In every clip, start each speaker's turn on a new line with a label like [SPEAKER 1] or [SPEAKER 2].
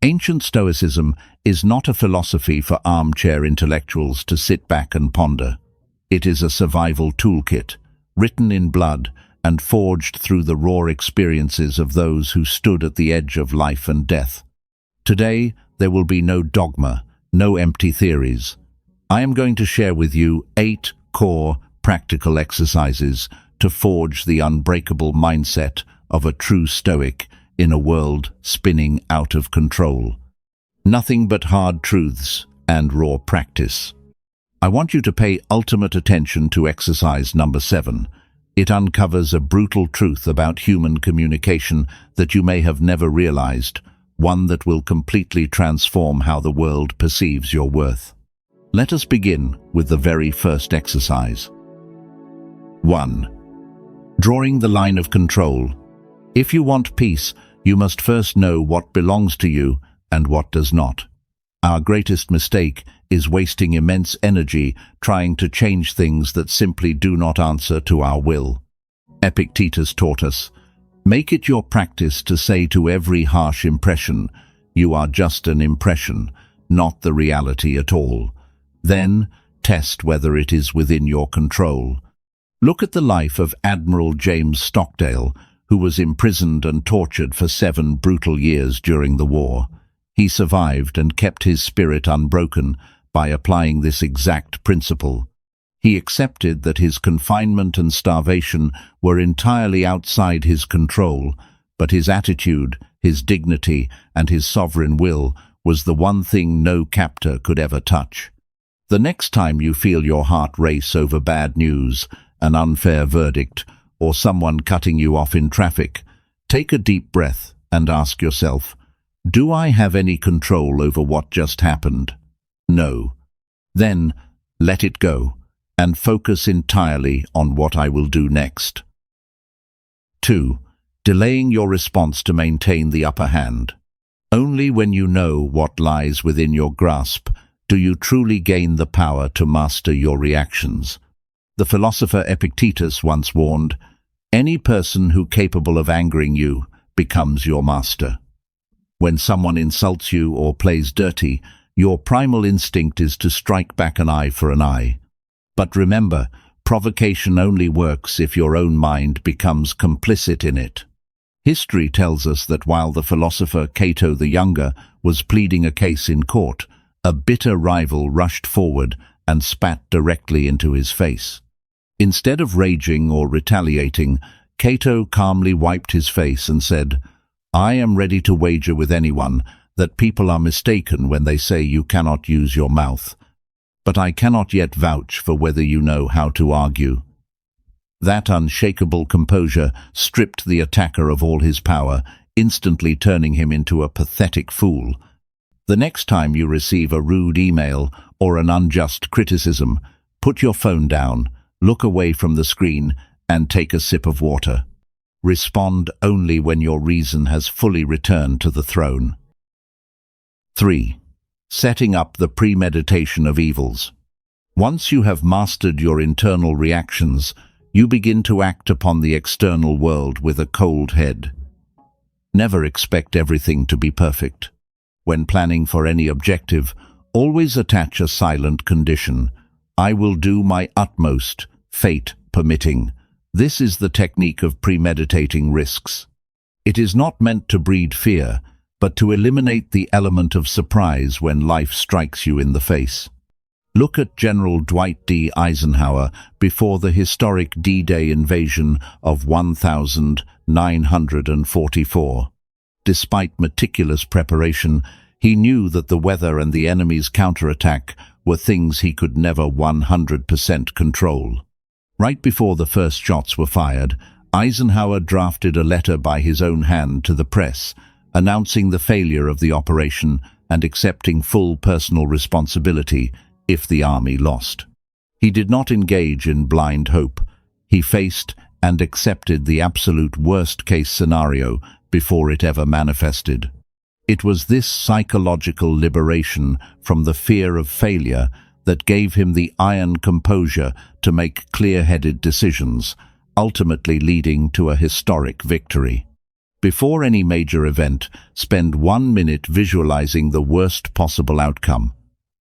[SPEAKER 1] Ancient Stoicism is not a philosophy for armchair intellectuals to sit back and ponder. It is a survival toolkit, written in blood and forged through the raw experiences of those who stood at the edge of life and death. Today, there will be no dogma, no empty theories. I am going to share with you 8 core practical exercises to forge the unbreakable mindset of a true Stoic in a world spinning out of control. Nothing but hard truths and raw practice. I want you to pay ultimate attention to exercise number 7. It uncovers a brutal truth about human communication that you may have never realized, one that will completely transform how the world perceives your worth. Let us begin with the very first exercise. 1. Drawing the line of control. If you want peace, you must first know what belongs to you and what does not. Our greatest mistake is wasting immense energy trying to change things that simply do not answer to our will. Epictetus taught us, "Make it your practice to say to every harsh impression, 'You are just an impression, not the reality at all.' Then, test whether it is within your control." Look at the life of Admiral James Stockdale, who was imprisoned and tortured for 7 brutal years during the war. He survived and kept his spirit unbroken by applying this exact principle. He accepted that his confinement and starvation were entirely outside his control, but his attitude, his dignity, and his sovereign will was the one thing no captor could ever touch. The next time you feel your heart race over bad news, an unfair verdict, or someone cutting you off in traffic, take a deep breath and ask yourself, do I have any control over what just happened? No. Then, let it go, and focus entirely on what I will do next. 2. Delaying your response to maintain the upper hand. Only when you know what lies within your grasp do you truly gain the power to master your reactions. The philosopher Epictetus once warned, "Any person who capable of angering you becomes your master." When someone insults you or plays dirty, your primal instinct is to strike back an eye for an eye. But remember, provocation only works if your own mind becomes complicit in it. History tells us that while the philosopher Cato the Younger was pleading a case in court, a bitter rival rushed forward and spat directly into his face. Instead of raging or retaliating, Cato calmly wiped his face and said, "I am ready to wager with anyone that people are mistaken when they say you cannot use your mouth, but I cannot yet vouch for whether you know how to argue." That unshakable composure stripped the attacker of all his power, instantly turning him into a pathetic fool. The next time you receive a rude email or an unjust criticism, put your phone down, look away from the screen, and take a sip of water. Respond only when your reason has fully returned to the throne. 3. Setting up the premeditation of evils. Once you have mastered your internal reactions, you begin to act upon the external world with a cold head. Never expect everything to be perfect. When planning for any objective, always attach a silent condition. I will do my utmost, fate permitting. This is the technique of premeditating risks. It is not meant to breed fear, but to eliminate the element of surprise when life strikes you in the face. Look at General Dwight D. Eisenhower before the historic D-Day invasion of 1944. Despite meticulous preparation, he knew that the weather and the enemy's counterattack were things he could never 100% control. Right before the first shots were fired, Eisenhower drafted a letter by his own hand to the press, announcing the failure of the operation and accepting full personal responsibility if the army lost. He did not engage in blind hope. He faced and accepted the absolute worst-case scenario before it ever manifested. It was this psychological liberation from the fear of failure that gave him the iron composure to make clear-headed decisions, ultimately leading to a historic victory. Before any major event, spend 1 minute visualizing the worst possible outcome.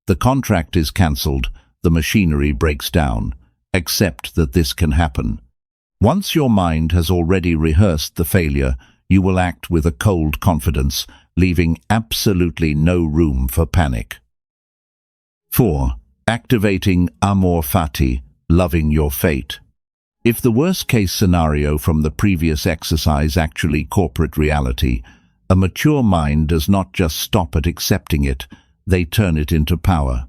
[SPEAKER 1] The contract is cancelled, the machinery breaks down. Accept that this can happen. Once your mind has already rehearsed the failure, you will act with a cold confidence, leaving absolutely no room for panic. 4. Activating Amor Fati, loving your fate. If the worst-case scenario from the previous exercise actually corporate reality, a mature mind does not just stop at accepting it, they turn it into power.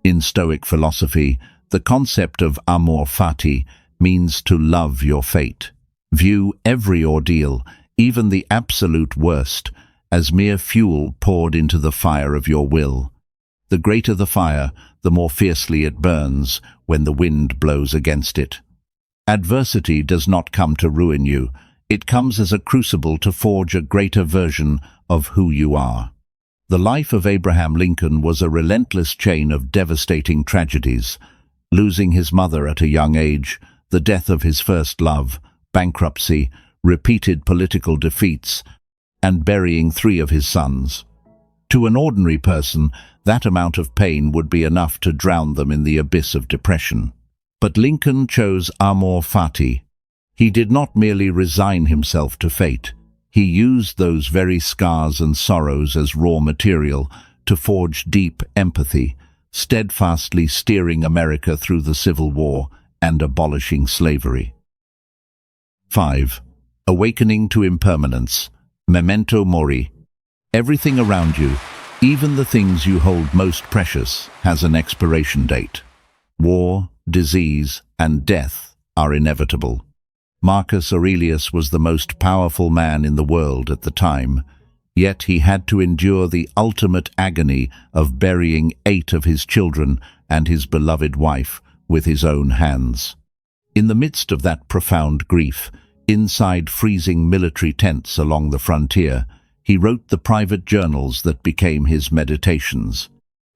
[SPEAKER 1] In Stoic philosophy, the concept of Amor Fati means to love your fate. View every ordeal, even the absolute worst, as mere fuel poured into the fire of your will. The greater the fire, the more fiercely it burns when the wind blows against it. Adversity does not come to ruin you. It comes as a crucible to forge a greater version of who you are. The life of Abraham Lincoln was a relentless chain of devastating tragedies. Losing his mother at a young age, the death of his first love, bankruptcy, repeated political defeats, and burying 3 of his sons. To an ordinary person, that amount of pain would be enough to drown them in the abyss of depression. But Lincoln chose Amor Fati. He did not merely resign himself to fate. He used those very scars and sorrows as raw material to forge deep empathy, steadfastly steering America through the Civil War and abolishing slavery. 5. Awakening to impermanence. Memento Mori. Everything around you, even the things you hold most precious, has an expiration date. War, disease, and death are inevitable. Marcus Aurelius was the most powerful man in the world at the time, yet he had to endure the ultimate agony of burying 8 of his children and his beloved wife with his own hands. In the midst of that profound grief, inside freezing military tents along the frontier, he wrote the private journals that became his meditations.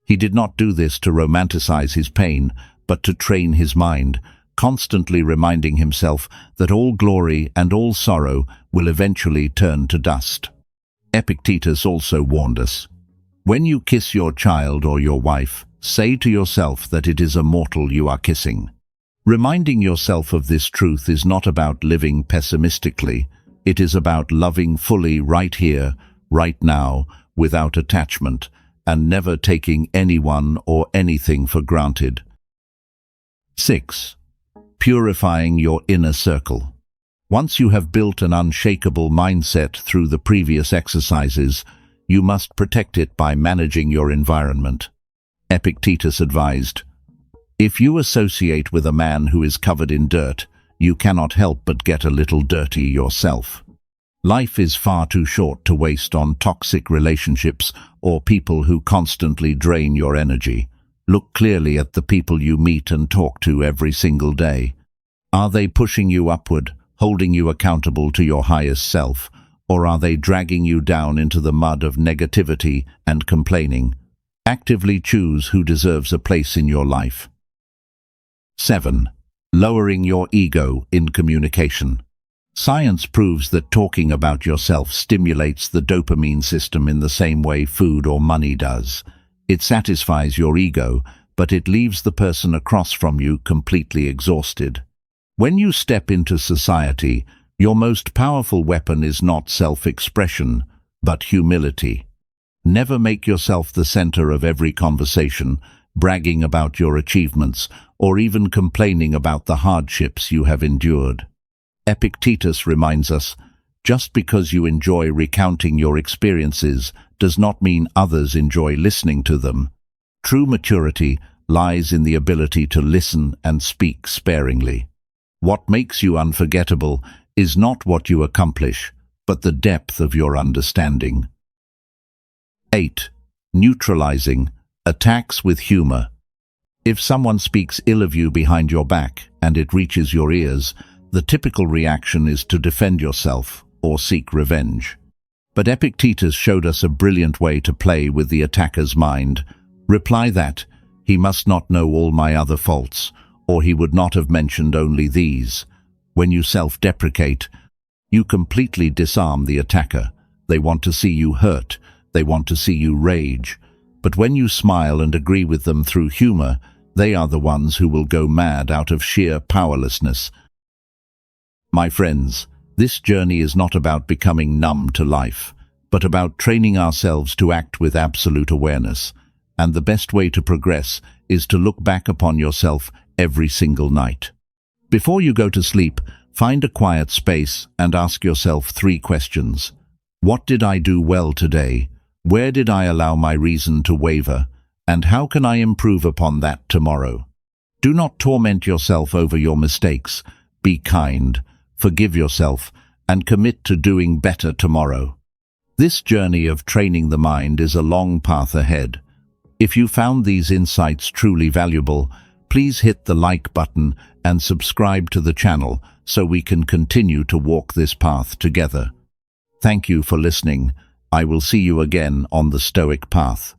[SPEAKER 1] He did not do this to romanticize his pain, but to train his mind, constantly reminding himself that all glory and all sorrow will eventually turn to dust. Epictetus also warned us, "When you kiss your child or your wife, say to yourself that it is a mortal you are kissing." Reminding yourself of this truth is not about living pessimistically. It is about loving fully right here, right now, without attachment, and never taking anyone or anything for granted. 6. Purifying your inner circle. Once you have built an unshakable mindset through the previous exercises, you must protect it by managing your environment. Epictetus advised, "If you associate with a man who is covered in dirt, you cannot help but get a little dirty yourself." Life is far too short to waste on toxic relationships or people who constantly drain your energy. Look clearly at the people you meet and talk to every single day. Are they pushing you upward, holding you accountable to your highest self, or are they dragging you down into the mud of negativity and complaining? Actively choose who deserves a place in your life. 7. Lowering your ego in communication. Science proves that talking about yourself stimulates the dopamine system in the same way food or money does. It satisfies your ego, but it leaves the person across from you completely exhausted. When you step into society, your most powerful weapon is not self-expression, but humility. Never make yourself the center of every conversation, bragging about your achievements, or even complaining about the hardships you have endured. Epictetus reminds us, just because you enjoy recounting your experiences does not mean others enjoy listening to them. True maturity lies in the ability to listen and speak sparingly. What makes you unforgettable is not what you accomplish, but the depth of your understanding. 8. Neutralizing attacks with humor. If someone speaks ill of you behind your back and it reaches your ears, the typical reaction is to defend yourself or seek revenge. But Epictetus showed us a brilliant way to play with the attacker's mind. Reply that, "He must not know all my other faults, or he would not have mentioned only these." When you self-deprecate, You completely disarm the attacker. They want to see you hurt. They want to see you rage. But when you smile and agree with them through humor, they are the ones who will go mad out of sheer powerlessness. My friends, this journey is not about becoming numb to life, but about training ourselves to act with absolute awareness. And the best way to progress is to look back upon yourself every single night. Before you go to sleep, find a quiet space and ask yourself 3 questions. What did I do well today? Where did I allow my reason to waver? And how can I improve upon that tomorrow? Do not torment yourself over your mistakes. Be kind, forgive yourself, and commit to doing better tomorrow. This journey of training the mind is a long path ahead. If you found these insights truly valuable, please hit the like button and subscribe to the channel so we can continue to walk this path together. Thank you for listening. I will see you again on the Stoic path.